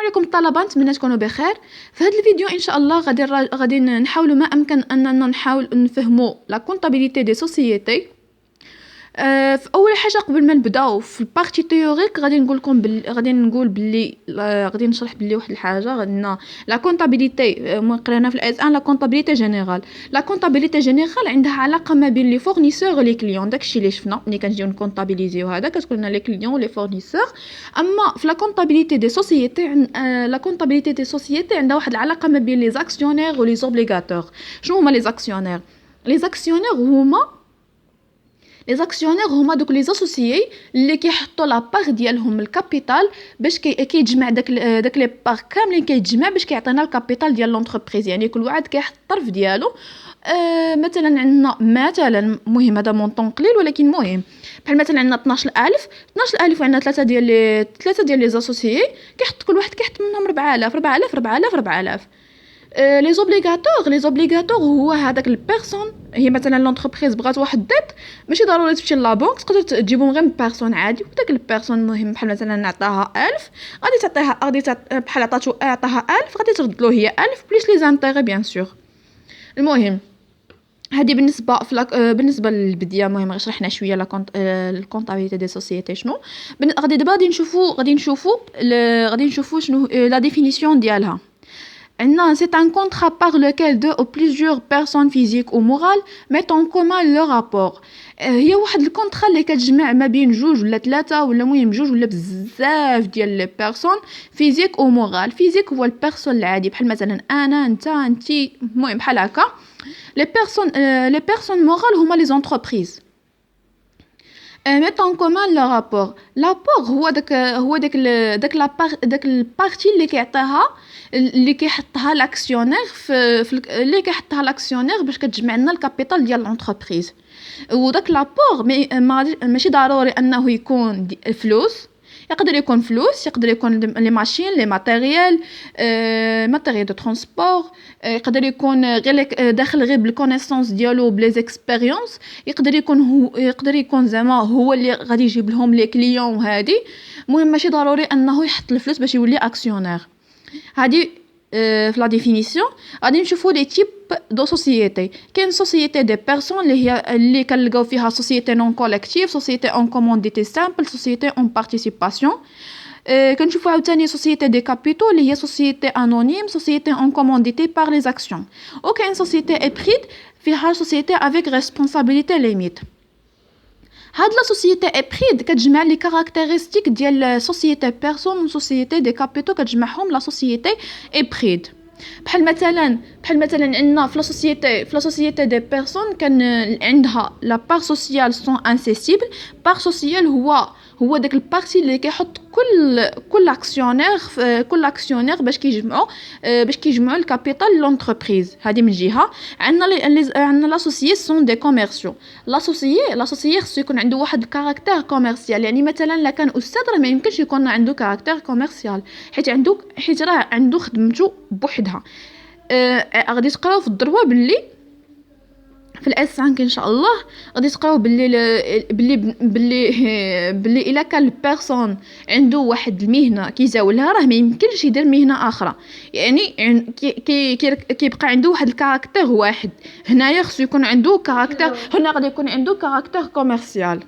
عليكم الطلبه، نتمنى تكونوا بخير. في هذا الفيديو ان شاء الله غادي نحاولوا ما امكن اننا نحاول نفهموا لا كونطابيليتي دي سوسيتي. في اول حاجه قبل ما نبداو في البارتي تيوريك غادي نقول لكم غادي نقول باللي غادي نشرح باللي واحد الحاجه. غادي لا كونطابيليتي قرينا في الاس 1 لا كونطابيليتي جينيرال. لا كونطابيليتي جينيرال عندها علاقه ما بين لي فورنيسور و لي كليون، داكشي اللي شفنا ملي كنجيو نكونطابيليزيو هذا كتكون لنا لي كليون و لي فورنيسور. اما في لا كونطابيليتي دي سوسيتي، لا كونطابيليتي دي سوسيتي عندها واحد العلاقه ما بين لي زاكسيونير و لي زوبليغاتور. شنو هما لي زاكسيونير؟ لي زاكسيونير هما لي زاكسيونير هما دوك لي زاسوسيي اللي كيحطوا لا بار ديالهم الكابيتال باش كيجمع داك لي بار كاملين كيتجمع باش كيعطينا الكابيتال ديال لونتربريز. يعني كل واحد كيحط الطرف ديالو. مثلا عندنا مهم هذا مونطون قليل ولكن مهم، بحال مثلا عندنا 12000 وعندنا ثلاثه ديال لي زاسوسيي كيحط كل واحد كيحط منهم 4000. لي زوبليغاتور هو هذاك البيرسون. هي مثلا لونتربريز بغات واحد الديت، ماشي ضروري تمشي لابونك، تقدر تجيبهم غير من بيرسون عادي، وداك البيرسون مهم بحال مثلا نعطاها 1000 غادي بحال عطاها 1000 غادي ترد له هي 1000 بليس لي زانتيغي بيان سور. المهم هذه بالنسبه للبدايه. المهم غير شرحنا شويه الكونطابيليتي دي سوسيتي شنو. غادي دابا غادي نشوفوا شنو لا ديفينيسيون ديالها. C'est un contrat par lequel deux ou plusieurs personnes physiques ou morales mettent en commun leur rapport. هي واحد الكونطرا اللي كتجمع ما بين جوج ولا ثلاثه ولا المهم جوج ولا بزاف ديال لي بيرسون فيزيك او مورال. فيزيك هو البيرسون العادي بحال مثلا انا انتي، المهم بحال هكا. لي بيرسون مورال هما لي زونتربريز mettent en commun le rapport. L'apport هو داك البارتي اللي كيحطها لاكسيونير اللي كيحطها لاكسيونير باش كتجمع لنا الكابيتال ديال لونتربريز. وداك لابور ماشي ضروري انه يكون فلوس، يقدر يكون لي ماشين، لي ماتيريال دو ترونسبور، يقدر يكون غير داخل غير بالكونيسونس ديالو بلي زيكسبيريونس، يقدر يكون زعما هو اللي غادي يجيب لهم لي كليون. وهذه المهم ماشي ضروري انه يحط الفلوس باش يولي اكسيونير. هذه في لا ديفينيسيون. غادي نشوفوا لي تيب دو سوسيتي. كاين سوسيتي دي بيرسون اللي كنلقاو فيها سوسيتي نون كوليكتيف، سوسيتي اون كومونديتي سامبل، سوسيتي اون بارتيسيباسيون. كنشوفوا عاوتاني سوسيتي دي كابيتو اللي هي سوسيتي انونيم، سوسيتي اون كومونديتي بار لي زاكسيون. وكاين سوسيتي ابريد فيها سوسيتي افيك ريسبونسابيلتي ليميت. هاد لا سوسيتي ابريد كتجمع لي كاركتيرستيك ديال سوسيتي بيرسون و سوسيتي دي كابيتو، كتجمعهم لا سوسيتي ابريد. بحال مثلا عندنا في لا سوسيتي دي بيرسون كان عندها لا بار سوسيال سون انسيسيبل. بار سوسيال هو داك البارتي اللي كيحط كل اكسيونير باش كيجمعوا الكابيتال لونتربريز. هذه من جهه. عندنا لاسوسيي سون دي كوميرسيو. لاسوسيي خصو يكون عنده واحد الكاركتير كوميرسيال. يعني مثلا لا كان استاذ راه ما يمكنش يكون عنده كاركتير كوميرسيال حيت راه عنده خدمته بوحدها. غادي تقراو في الدروا باللي في الاس 5 ان شاء الله غادي تقراو باللي الا كان البيرسون عنده واحد المهنه كيزاولها راه ما يمكنش يدير مهنه اخرى. يعني كيبقى عنده واحد الكاركتير واحد. هنايا خصو يكون عنده كاركتير، هنا غادي يكون عنده كاركتير كوميرسيال.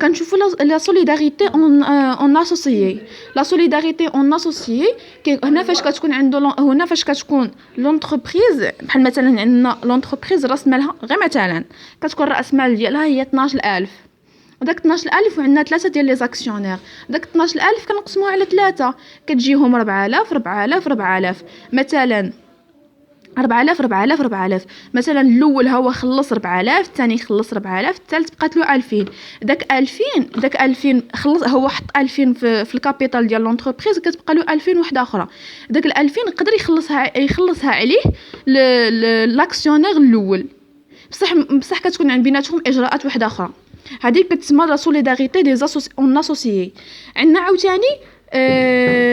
كنشوفوا لا سوليداريتي اون اسوسيي. لا سوليداريتي اون اسوسيي هنا فاش كتكون لونتربريز بحال مثلا عندنا لونتربريز راس مالها غير مثلا كتكون راس مال ديالها هي 12000. وداك 12000 وعندنا ثلاثه ديال لي زاكسيونير. داك 12000 كنقسموها على ثلاثه كتجيهم 4000. مثلا 4000 مثلا الاول هو خلص 4000، الثاني خلص 4000، الثالث بقات له 2000. داك 2000 خلص هو حط 2000 في الكابيتال ديال لونتربريز، كتبقى له 2000 وحده اخرى. داك 2000 يقدر يخلصها عليه لاكسيونير الاول، بصح كتكون عند بيناتهم اجراءات وحده اخرى. هذه كتسمى لا سوليداريتي دي اون اسوسيي. عندنا عاوتاني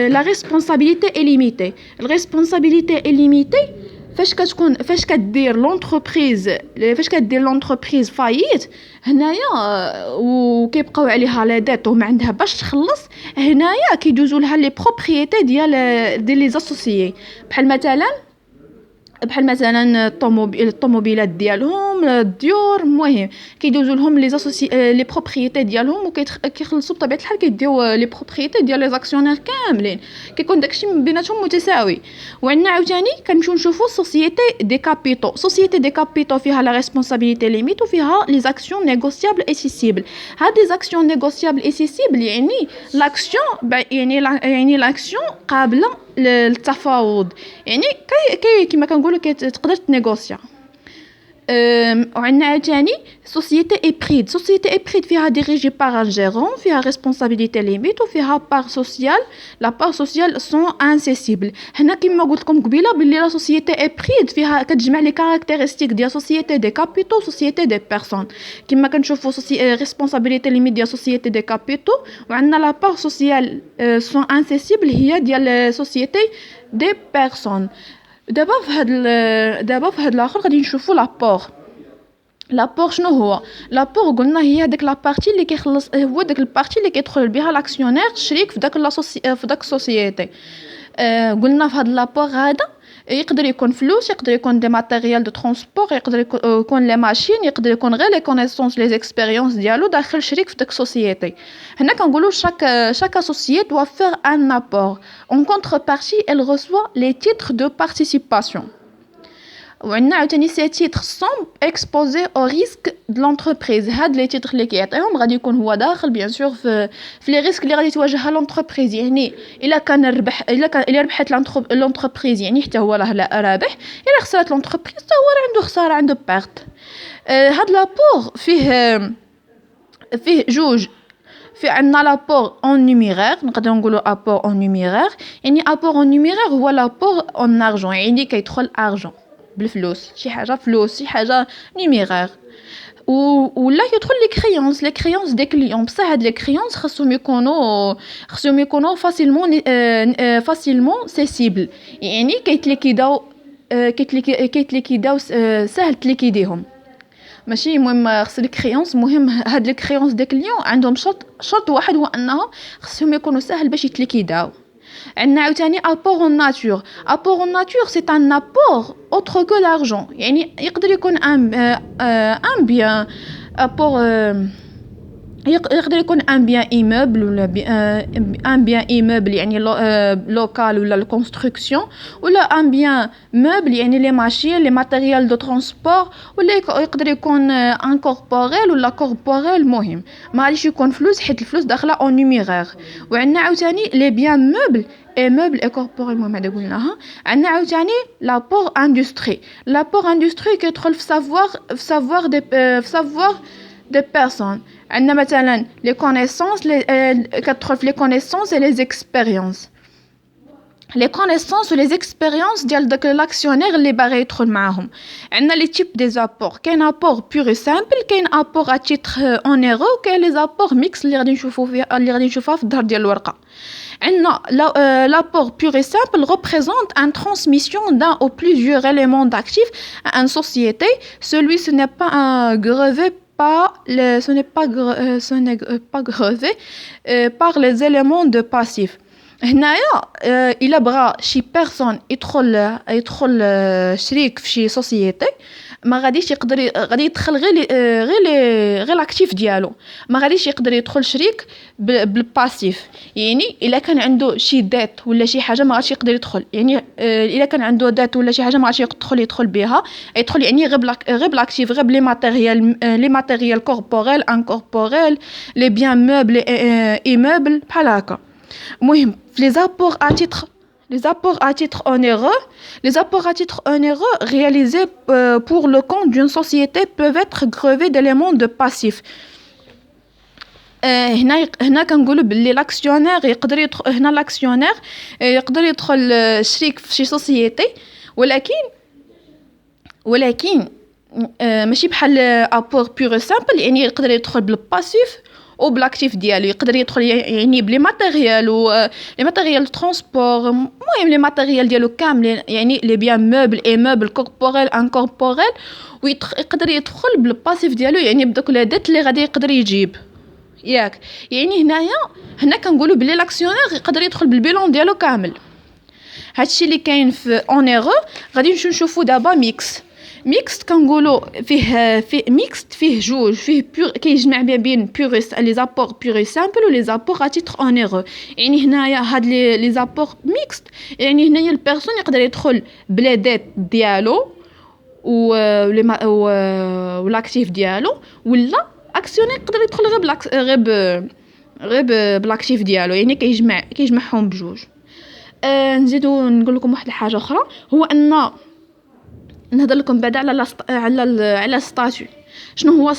لا ريسبونسابيلتي اي ليميتي. الريسبونسابيلتي اي ليميتي فاش كدير لونتربريز فايت هنايا وكيبقاو عليها لا دات وما عندها باش تخلص هنايا كيدوزوا لها لي بروبريتي ديال لي اسوسيي بحال مثلا الطوموبيلات ديالهم الديور المهم كيدوزوا لهم لي بروبريتي ديالهم وكيخلصوا بطبيعه الحال كيديو لي بروبريتي ديال لي زاكسيونير كاملين كيكون داكشي من بيناتهم متساوي. وعندنا عاوتاني كنمشيو نشوفوا سوسيتي دي كابيتو فيها لا ريسبونسابيلتي ليميت وفيها لي زاكسيون نيغوسيابل اي سيسيبل. هاد لي زاكسيون نيغوسيابل اي سيسيبل يعني لاكسيون يعني لاكسيون قابله للتفاوض يعني كيما كنقولوا تقدر تنيغوسيا. وعندنا عاوتاني سوسيتي ايبريد فيها ديريجي بار ان جيرون فيها ريسبونسابيلتي ليميت وفيها بار سوسيال لا بار سوسيال سون انسيسيبل. هنا كما قلت لكم قبيله باللي لا سوسيتي ايبريد فيها كتجمع لي كاركتيرستيك ديال سوسيتي دي كابيتو سوسيتي دي بيرسون. كما كنشوفوا ريسبونسابيلتي ليميت ديال سوسيتي دي كابيتو وعندنا لا بار سوسيال سون انسيسيبل هي ديال سوسيتي دي بيرسون. دابا في هاد الاخر غادي نشوفوا لابور شنو هو لابور. قلنا هي هذيك لابارتي اللي كيخلص هو داك البارتي اللي كيدخل بها لاكسيونير شريك في داك السوسيتي. قلنا في هاد لابور هذا يقدر يكون فلوس يقدر يكون دي ماتيريال دو ترونسبور يقدر يكون لي ماشين يقدر يكون غير لي كونيسونس لي اكسبيريونس ديالو داخل شريك في داك السوسيتي. هنا كنقولوا chaque associé doit faire un apport en contrepartie elle reçoit les titres de participation. وعندنا عاوتاني سي تيتر سون اكسبوزي او ريسك دو لونتربريز. هاد لي تيتر اللي كيعطيهم غادي يكون هو داخل بيان سور في لي ريسك اللي غادي تواجهها لونتربريز. يعني الا ربحت لونتربريز يعني حتى هو راه رابح الا خسرت لونتربريز حتى هو راه عنده خساره عنده بيرت. هاد لابور فيه جوج في عندنا لابور اون نيميرير نقدروا نقولوا ابور اون نيميرير. يعني ابور اون نيميرير هو لابور اون ارجون يعني كيدخل ارجون بالفلوس شي حاجه فلوس شي حاجه نيميرير ولا يدخل لي كريونس دي كليون. بصح هاد لي كريونس خاصهم يكونوا فاسيلمون سيسيبل يعني كيتليكيداو سهل تليكيديهم ماشي مهم خص لي كريونس. مهم هاد لي كريونس دي كليون عندهم شرط واحد هو انهم خصهم يكونوا سهل باش يتليكيداو. عندنا عاوتاني apport en nature. Apport en nature c'est un apport autre que l'argent يعني يقدر يكون un bien apport يقدر يكون ان بيان ايموبل ولا ان بيان ايموبل يعني لوكال ولا الكونستركسيون ولا ان بيان موبل يعني لي ماشين لي ماتيريال دو ترونسبور ولا يقدر يكون ان كوربوريل ولا كوربوريل. مهم ما غاديش يكون فلوس حيت الفلوس داخله اون نيميرير. وعندنا عاوتاني لي بيان موبل اي كوربوريل المهم هذا قلناها. عندنا عاوتاني لابور اندستري كيدخل في سافوار دي بيرسون. عندنا مثلا لي كونيسونس كتدخل في لي كونيسونس اي لي اكسبيريونس. لي كونيسونس و لي اكسبيريونس ديال داك لاكسيونير اللي باغي يدخل معاهم. عندنا لي تيب دي زابور كاين ابور بور سامبل كاين ابور ا تيتر اونيرو كاين لي زابور ميكس اللي غادي نشوفوها في الظهر ديال الورقه. عندنا l'apport pur et simple représente une transmission d'un ou plusieurs éléments d'actifs à une société. Ce n'est pas grevé grevé par les éléments de passif. هنايا الا بغى شي بيرسون يدخل شريك في شي سوسيتي ما غاديش يقدر غادي يدخل غير لاكتيف ديالو ما غاديش يقدر يدخل شريك بالباسيف. يعني الا كان عنده شي ديت ولا شي حاجه ما غاديش يقدر يدخل. يعني الا كان عنده ديت ولا شي حاجه ما غاديش يدخل بها يدخل يعني غير بالاكتيف غير لي ماتيريال كوربوريل انكوربوريل لي بيان موبل ايموبل بحال هكا. مهم في les apports à titre onéreux réalisés pour le compte d'une société peuvent être grevés d'éléments de passif. هنا كنقولوا باللي لاكسيونير يقدر يدخل هنا لاكسيونير يقدر يدخل شريك في شي سوسيتي ولكن ماشي بحال ابور بور سامبل يعني يقدر يدخل بالباسيف او بلاكتيف ديالو يقدر يدخل يعني بلي ماتيريال و لي ماتيريال ترونسبور، المهم لي ماتيريال ديالو كاملين، يعني لي بيان موبل اي موبل كوربوريل انكوربوريل، ويقدر يدخل بالباسيف ديالو، يعني بدوك لا ديت اللي غادي يقدر يجيب ياك. يعني هنا كنقولوا بلي لاكسيونير يقدر يدخل بالبيلون ديالو كامل. هادشي اللي كاين في اونيغو. غادي نشوفوا دابا ميكست كنقولوا فيه ميكست فيه جوج، فيه كيجمع بين بيغ لي زابور بيغ سامبل و لي زابور ا تيتر اونيغو. يعني هنايا هاد لي زابور ميكست، يعني هنايا البيرسون يقدر يدخل بلا ديت ديالو و لاكتيف ديالو، ولا اكسيونير يقدر يدخل غير بالاكتيف ديالو، يعني كيجمعهم بجوج. نزيدو نقول لكم واحد الحاجه اخرى، هو ان نهضر لكم بعدا على ستاتيو. شنو هو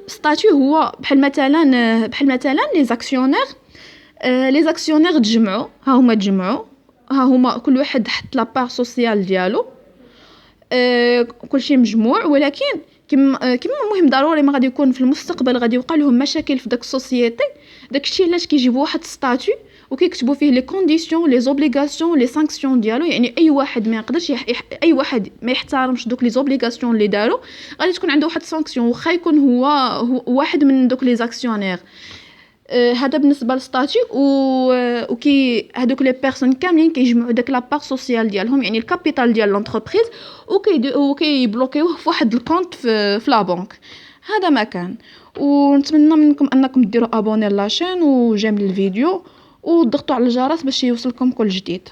ستاتيو هو بحال مثلا لي زاكسيونير تجمعوا، ها هما كل واحد حط لا بار سوسيال ديالو، كلشي مجموع، ولكن كما المهم ضروري ما غادي يكون في المستقبل غادي يوقع لهم مشاكل في داك السوسيتي. داكشي علاش كيجيبوا واحد ستاتيو وكيكتبوا فيه لي كونديسيون لي زوبليغاسيون لي سانكسيون ديالو. يعني اي واحد ما يقدرش اي واحد ما يحترمش دوك لي زوبليغاسيون اللي داروا غادي تكون عنده واحد سانكسيون، واخا يكون هو واحد من دوك لي زاكسيونير. هذا بالنسبه للستاتيو. وكي هذوك لي بيرسون كاملين كيجمعوا داك لابار سوسيال ديالهم، يعني الكابيتال ديال لونتربريز، وكيبلوكيوه في واحد الكونط في لا بنك. هذا ما كان. ونتمنى منكم انكم ديروا ابوني لاشين وجيم للفيديو وضغطوا على الجرس باش يوصلكم كل جديد.